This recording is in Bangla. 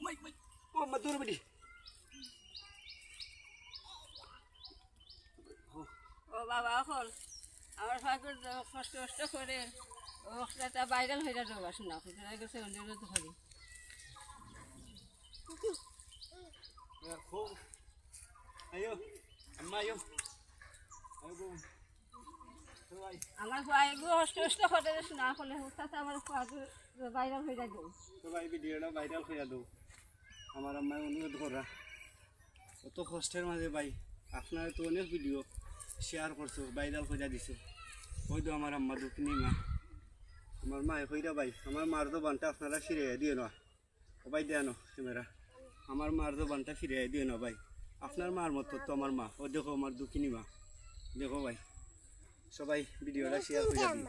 মোহাম্মদ দৌড় বেটি ও বাবা এখন আমার ফাঁকুর কষ্ট কষ্ট করে ওটা বাইরাল হয়ে যাবে শোনা গেছে অনুরোধ করি ayo amma ayo ayo আমার ফাঁকু কষ্ট কষ্ট করে শোনা করলে তাতে আমার ফাঁকু বাইরাল হয়ে যাবে তো ভাই ভিডিওটা ভাইরাল হয়ে দাও আমার আম্মায় অনুরোধ করা অত কষ্টের মাঝে ভাই আপনারা তো অনেক ভিডিও শেয়ার করছো ভাইরাল করে দিছো ওই তো আমার আম্মা দুঃখিনী মা আমার মায়ে কইরা ভাই আমার মার দোকানটা আপনারা ফিরিয়ে দিও না ও ভাই দেয় না ক্যামেরা আমার মার দোকানটা ফিরিয়ে দিও না ভাই আপনার মার মতো তো আমার মা ও দেখো আমার দুঃখিনী মা দেখো ভাই সবাই ভিডিওটা শেয়ার করে দিন